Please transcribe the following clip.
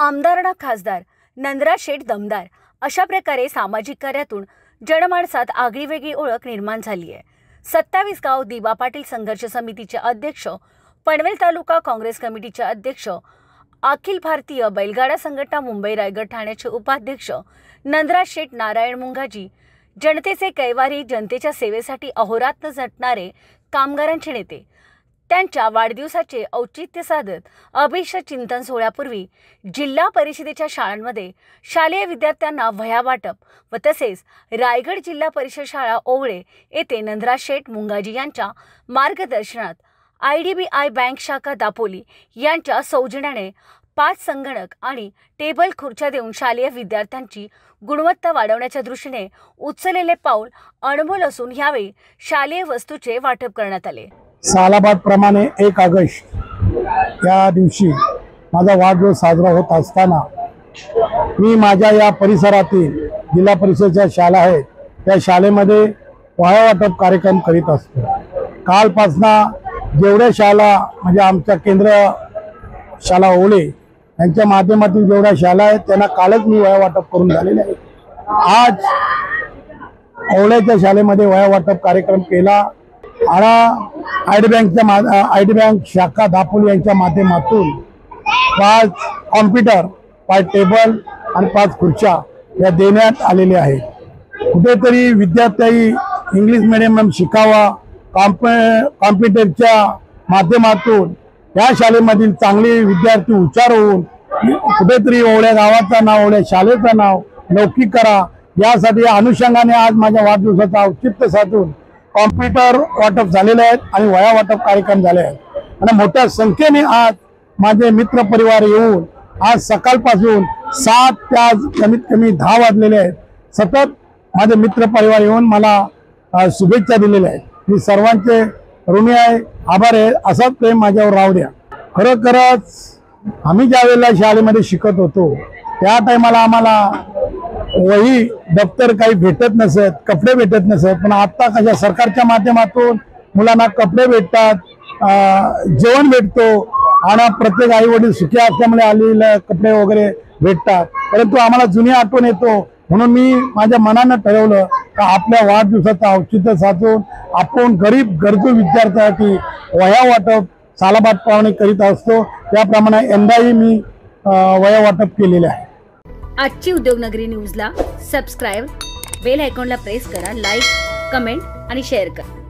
आमदार खासदार नंदराज शेठ दमदार अशा प्रकारे सामाजिक कार्यातून जनमानसात आगळीवेगळी ओळख निर्माण झाली आहे। 27 गाव दिवा पाटील संघर्ष समितीचे अध्यक्ष, पनवेल तालुका काँग्रेस कमिटीचे अध्यक्ष, अखिल भारतीय बैलगाडा संघटना मुंबई रायगड ठाण्याचे उपाध्यक्ष नंदराज शेठ नारायण मुंगाजी, जनतेचे कैवारी, जनतेच्या सेवेसाठी अहोरात्र झटणारे कामगारांचे नेते, त्यांच्या वाढदिवसाचे औचित्य साधत अभिष्ट चिंतन सोहळ्यापूर्वी जिल्हा परिषदेच्या शाळांमध्ये शालेय विद्यार्थ्यांना वह्या वाटप व तसेच रायगड जिल्हा परिषद शाळा ओवळे येथे नंदराज शेठ मुंगाजी यांच्या मार्गदर्शनात IDBI बँक शाखा दापोली यांच्या सौजन्याने 5 संगणक आणि टेबल खुर्च्या देऊन शालेय विद्यार्थ्यांची गुणवत्ता वाढवण्याच्या दृष्टीने उचललेले पाऊल अनमोल असून यावेळी शालेय वस्तूचे वाटप करण्यात आले। सालाबाद प्रमाणे 1 ऑगस्ट या दिवशी माझा वाढदिवस साजरा होत असताना मी माझ्या या परिसरातील जिल्हा परिषदेच्या शाळा आहेत त्या शाळेमध्ये वह्या वाटप कार्यक्रम करीत असतो। कालपासून जेवढ्या शाळा म्हणजे आमच्या केंद्र शाळा ओवळे यांच्या माध्यमातून जेवढ्या शाळा आहेत त्यांना कालच मी वह्या वाटप करून झालेले आहे। आज ओवळ्याच्या शाळेमध्ये वह्या वाटप कार्यक्रम केला आणि आयडी बँक शाखा दापोली यांच्या माध्यमातून 5 कॉम्प्युटर, 5 टेबल आणि 5 खुर्च्या या देण्यात आलेल्या आहेत। कुठेतरी विद्यार्थी इंग्लिश मीडियम शिकावा, कॉम्प्युटरच्या माध्यमातून या शाळेमधील चांगले विद्यार्थी हुशार होऊन कुठेतरी ओवळ्या गावाचं नाव, ओवळ्या शाळेचं नाव लौकिक करा, यासाठी अनुषंगाने आज माझ्या वाढदिवसाचा औचित्य साधून कॉम्प्युटर वाटप झालेले आहेत आणि वह्या वाटप कार्यक्रम झाले आहेत। आणि मोठ्या संख्येने आज माझे मित्र परिवार येऊन आज सकाळपासून 7 ते आज कमीत कमी 10 वाजलेले आहेत, सतत माझे मित्र परिवार येऊन मला शुभेच्छा दिलेल्या आहेत। मी सर्वांचे ऋणी आहे, आभार आहे। असाच प्रेम माझ्यावर राहू द्या। खरोखरच आम्ही ज्या वेळेला शाळेमध्ये शिकत होतो त्या टायमाला आम्हाला वही दप्तर काही भेटत नसत, कपडे भेटत नसत, पण आता कशा सरकारच्या माध्यमातून मुलांना कपडे भेटतात, जेवण भेटतो आणि प्रत्येक आई वडील सुखी असल्यामुळे आलेले कपडे वगैरे भेटतात। परंतु आम्हाला जुनी आठवण येतो, म्हणून मी माझ्या मनानं ठरवलं की आपल्या वाढदिवसाचं औचित्य साधून आपण गरीब गरजू विद्यार्थ्यांसाठी वह्या वाटप सालाबाद प्रमाणे करीत असतो। त्याप्रमाणे यंदाही मी वह्या वाटप केलेले आहे। आजची उद्योगनगरी न्यूजला सबस्क्राइब, बेल आयकॉनला प्रेस करा, लाईक, कमेंट आणि शेअर करा।